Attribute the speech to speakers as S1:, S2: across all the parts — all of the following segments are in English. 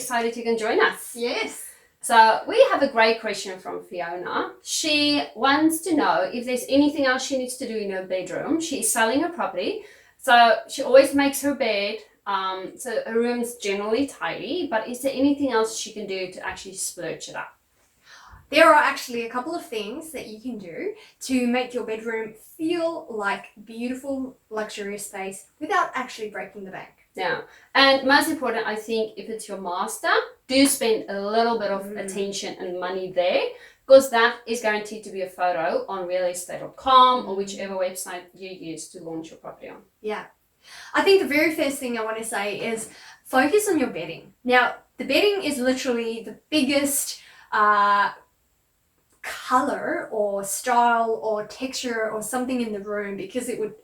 S1: excited you can join us.
S2: Yes.
S1: So we have a great question from Fiona. She wants to know if there's anything else she needs to do in her bedroom. She's selling her property, so she always makes her bed. So her room's generally tidy, but is there anything else she can do to actually splurge it up?
S2: There are actually a couple of things that you can do to make your bedroom feel like beautiful, luxurious space without actually breaking the bank.
S1: Yeah, and most important, I think, if it's your master, do spend a little bit of attention and money there, because that is guaranteed to be a photo on realestate.com or whichever website you use to launch your property on.
S2: Yeah. I think the very first thing I want to say is focus on your bedding. Now, the bedding is literally the biggest color or style or texture or something in the room, because it would,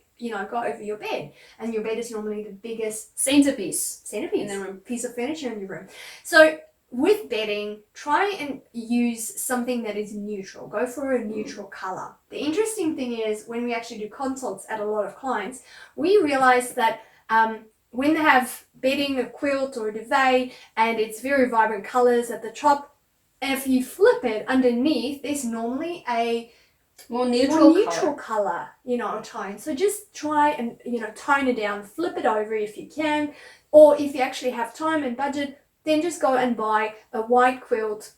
S2: go over your bed, and your bed is normally the biggest
S1: centerpiece
S2: in the room, piece of furniture in your room. So with bedding, try and use something that is neutral. Go for a neutral color. The interesting thing is, when we actually do consults at a lot of clients, we realize that when they have bedding, a quilt or a duvet, and it's very vibrant colors at the top, and if you flip it underneath, there's normally a
S1: more neutral
S2: color, tone. So just try and, tone it down, flip it over if you can, or if you actually have time and budget, then just go and buy a white quilt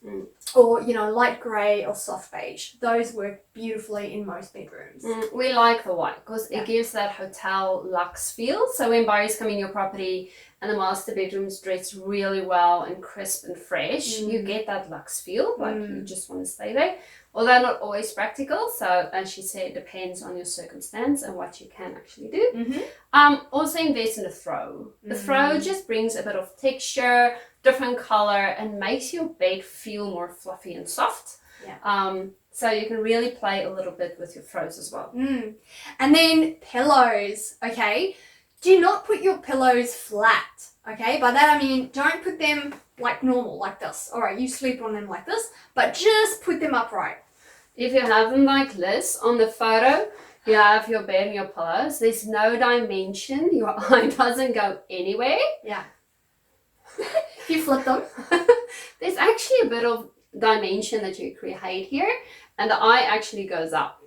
S2: or, light grey or soft beige. Those work beautifully in most bedrooms.
S1: We like the white because it gives that hotel luxe feel. So when buyers come in your property and the master bedroom's dressed really well and crisp and fresh, you get that luxe feel, like you just want to stay there. Although not always practical, so as she said, it depends on your circumstance and what you can actually do. Also invest in a throw. The throw just brings a bit of texture, different color, and makes your bed feel more fluffy and soft. So you can really play a little bit with your throws as well.
S2: And then pillows, okay? Do not put your pillows flat, okay? By that I mean, don't put them like normal, like this. All right, you sleep on them like this, but just put them upright.
S1: If you have them like this on the photo, you have your bed and your pillows. There's no dimension. Your eye doesn't go anywhere.
S2: Yeah. If you flip them.
S1: There's actually a bit of dimension that you create here, and the eye actually goes up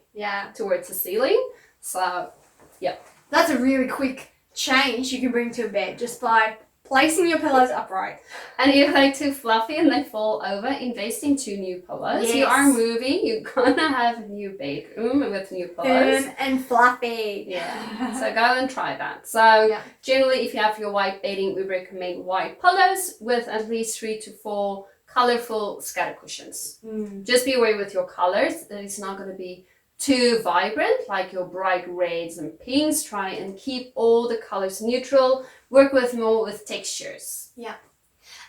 S1: towards the ceiling. So, yeah.
S2: That's a really quick change you can bring to a bed just by placing your pillows upright.
S1: And if they're too fluffy and they fall over, invest in 2 new pillows.
S2: Yes.
S1: You are moving, you're gonna have a new bedroom with new pillows.
S2: Firm and fluffy.
S1: Yeah, so go and try that. So generally, if you have your white bedding, we recommend white pillows with at least 3 to 4 colorful scatter cushions. Just be aware with your colors that it's not going to be too vibrant, like your bright reds and pinks. Try and keep all the colors neutral. Work with more with textures.
S2: Yeah.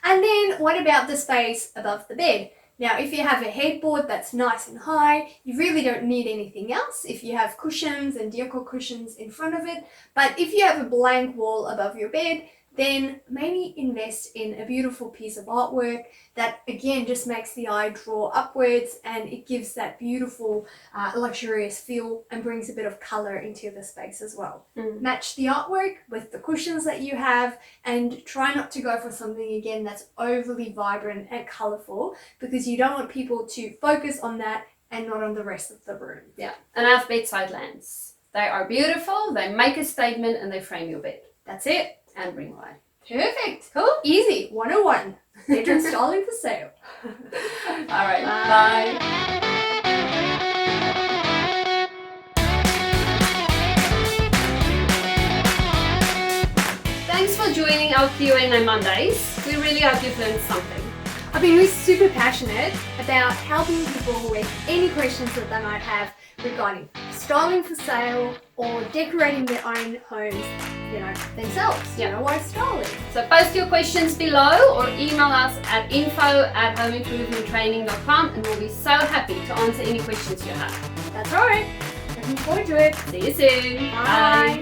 S2: And then what about the space above the bed? Now, if you have a headboard that's nice and high, you really don't need anything else if you have cushions and decor cushions in front of it. But if you have a blank wall above your bed, then maybe invest in a beautiful piece of artwork that again just makes the eye draw upwards, and it gives that beautiful luxurious feel and brings a bit of color into the space as well. Match the artwork with the cushions that you have, and try not to go for something again that's overly vibrant and colorful, because you don't want people to focus on that and not on the rest of the room.
S1: Yeah, and I have bedside lamps. They are beautiful, they make a statement, and they frame your bed.
S2: That's it.
S1: And bring light.
S2: Perfect.
S1: Cool.
S2: Easy. 101. Bedroom styling for sale.
S1: All right. Bye. Thanks for joining our Q&A Mondays. We really hope you've learned something.
S2: I've been really super passionate about helping people with any questions that they might have regarding styling for sale or decorating their own homes, themselves, while styling.
S1: So post your questions below or email us at info@homeimprovementtraining.com, and we'll be so happy to answer any questions you have.
S2: That's right. Looking forward to it.
S1: See you soon.
S2: Bye.